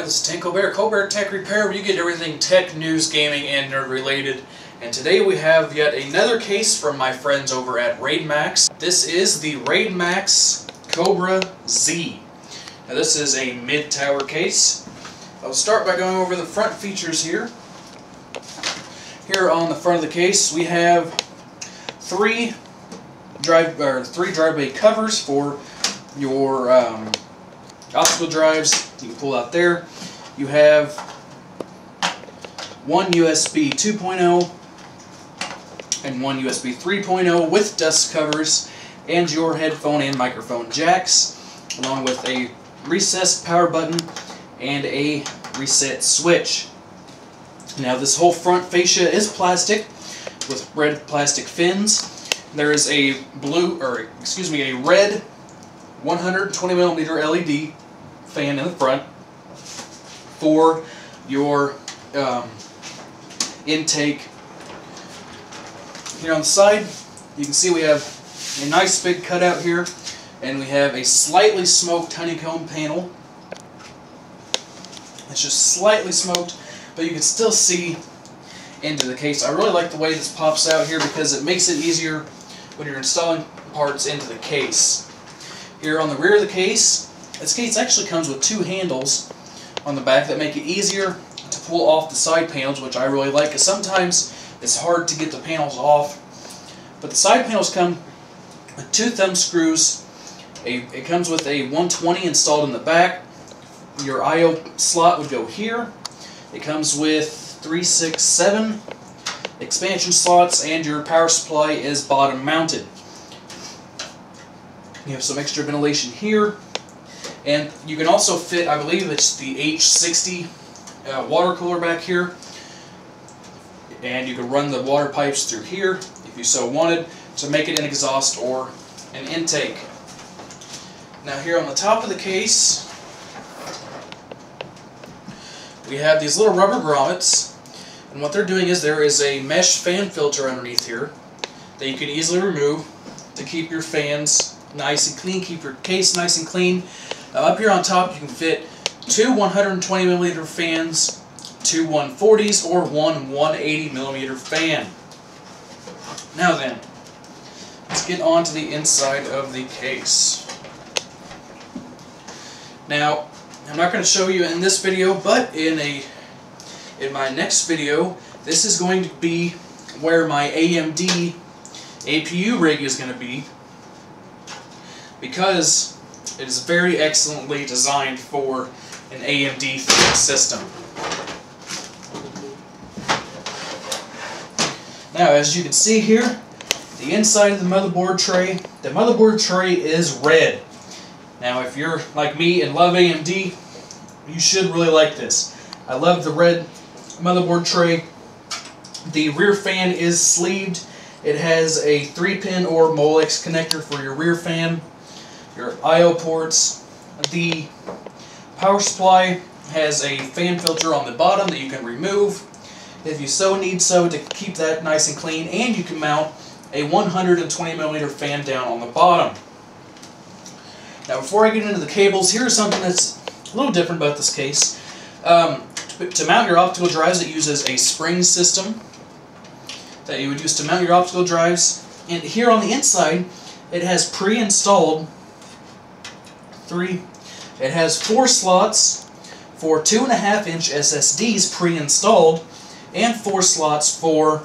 this is Cobra Tech Repair, where you get everything tech, news, gaming, and nerd related. And today we have yet another case from my friends over at RAIDMax. This is the RAIDMax Cobra Z. Now this is a mid-tower case. I'll start by going over the front features here. Here on the front of the case we have three drive bay covers for your optical drives. You can pull out there. You have one USB 2.0 and one USB 3.0 with dust covers and your headphone and microphone jacks, along with a recessed power button and a reset switch. Now this whole front fascia is plastic with red plastic fins. There is a red 120mm LED fan in the front for your intake. Here on the side, you can see we have a nice big cutout here, and we have a slightly smoked honeycomb panel. It's just slightly smoked, but you can still see into the case. I really like the way this pops out here because it makes it easier when you're installing parts into the case. Here on the rear of the case, this case actually comes with two handles on the back that make it easier to pull off the side panels, which I really like, because sometimes it's hard to get the panels off. But the side panels come with two thumb screws. It comes with a 120 installed in the back. Your I/O slot would go here. It comes with 3, 6, 7 expansion slots, and your power supply is bottom mounted. You have some extra ventilation here, and you can also fit, I believe it's the H60 water cooler back here, and you can run the water pipes through here if you so wanted to make it an exhaust or an intake. Now here on the top of the case we have these little rubber grommets, and what they're doing is there is a mesh fan filter underneath here that you can easily remove to keep your fans nice and clean, keep your case nice and clean. Up here on top you can fit two 120mm fans, two 140s, or one 180mm fan. Now then, let's get on to the inside of the case. Now, I'm not going to show you in this video, but in my next video, this is going to be where my AMD APU rig is going to be, because it is very excellently designed for an AMD system. Now, as you can see here, the inside of the motherboard tray is red. Now, if you're like me and love AMD, you should really like this. I love the red motherboard tray. The rear fan is sleeved. It has a 3-pin or Molex connector for your rear fan, your I/O ports. The power supply has a fan filter on the bottom that you can remove if you so need so to keep that nice and clean, and you can mount a 120mm fan down on the bottom. Now, before I get into the cables, here's something that's a little different about this case. To mount your optical drives, it uses a spring system that you would use to mount your optical drives. And here on the inside, it has pre-installed it has 4 slots for 2.5-inch SSDs pre-installed, and 4 slots for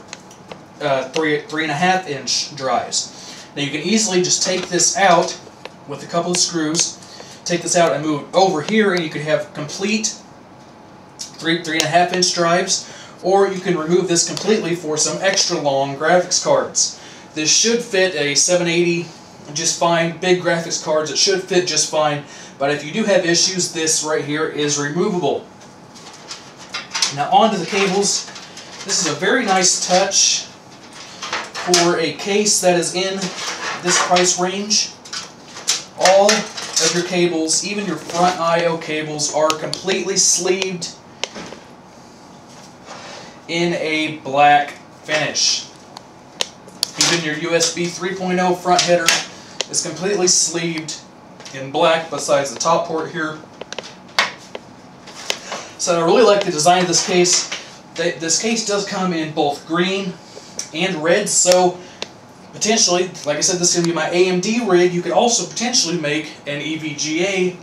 3.5-inch drives. Now you can easily just take this out with a couple of screws, take this out and move it over here, and you could have complete 3.5-inch drives, or you can remove this completely for some extra long graphics cards. This should fit a 780 just fine. Big graphics cards, it should fit just fine, but if you do have issues, this right here is removable. Now onto the cables. This is a very nice touch for a case that is in this price range. All of your cables, even your front I/O cables, are completely sleeved in a black finish. Even your USB 3.0 front header is completely sleeved in black, besides the top port here. So I really like the design of this case. This case does come in both green and red, so potentially, like I said, this is going to be my AMD rig. You could also potentially make an EVGA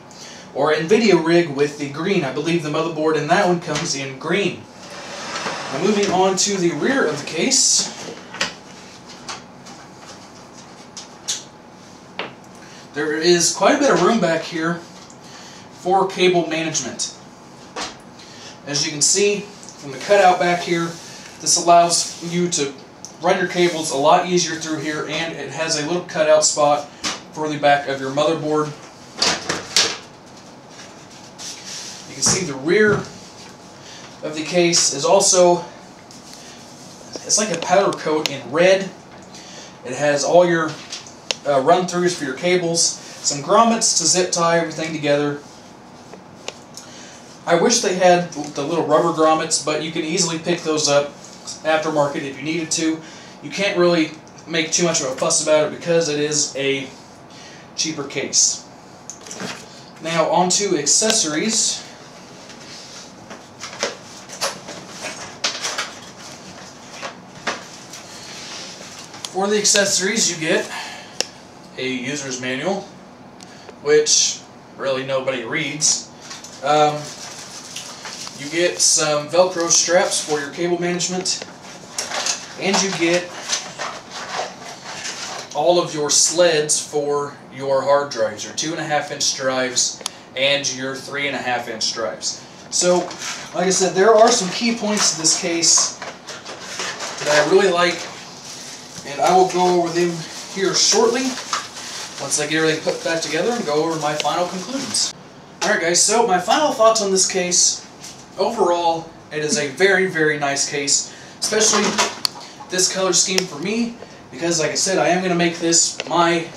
or NVIDIA rig with the green. I believe the motherboard in that one comes in green. Now moving on to the rear of the case. There is quite a bit of room back here for cable management. As you can see from the cutout back here, this allows you to run your cables a lot easier through here, and it has a little cutout spot for the back of your motherboard. You can see the rear of the case is also, it's like a powder coat in red. It has all your run-throughs for your cables, some grommets to zip tie everything together. I wish they had the little rubber grommets, but you can easily pick those up aftermarket if you needed to. You can't really make too much of a fuss about it because it is a cheaper case. Now on to accessories. For the accessories, you get a user's manual, which really nobody reads. You get some Velcro straps for your cable management, and you get all of your sleds for your hard drives, your 2.5-inch drives and your 3.5-inch drives. So, like I said, there are some key points to this case that I really like, and I will go over them here shortly once I get everything put back together and go over my final conclusions. Alright guys, so my final thoughts on this case. Overall, it is a very, very nice case, especially this color scheme for me, because like I said, I am going to make this my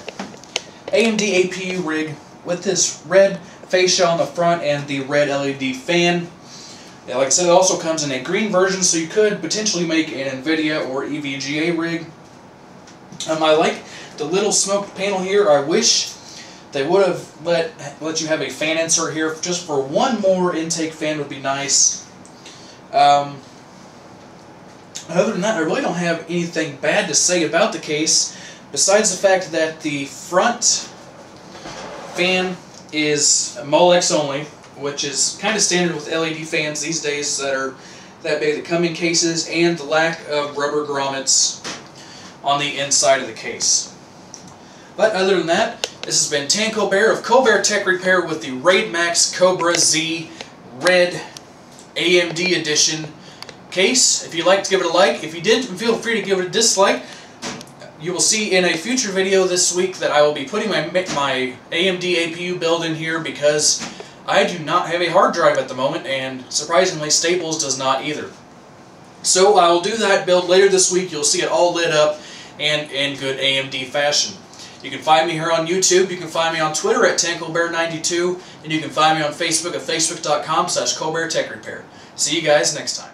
AMD APU rig with this red fascia on the front and the red LED fan. Yeah, like I said, it also comes in a green version, so you could potentially make an NVIDIA or EVGA rig. I like the little smoke panel here. I wish they would have let you have a fan insert here just for one more intake fan would be nice. Other than that, I really don't have anything bad to say about the case, besides the fact that the front fan is Molex only, which is kind of standard with LED fans these days that are that big that come in cases, and the lack of rubber grommets on the inside of the case. But other than that, this has been Tanko Bear of Cobra Tech Repair with the RAIDMax Cobra Z Red AMD Edition case. If you liked, give it a like. If you didn't, feel free to give it a dislike. You will see in a future video this week that I will be putting my AMD APU build in here because I do not have a hard drive at the moment, and surprisingly Staples does not either. So I will do that build later this week. You'll see it all lit up and in good AMD fashion. You can find me here on YouTube, you can find me on Twitter at TankoBear92, and you can find me on Facebook at facebook.com/CobraTechRepair. See you guys next time.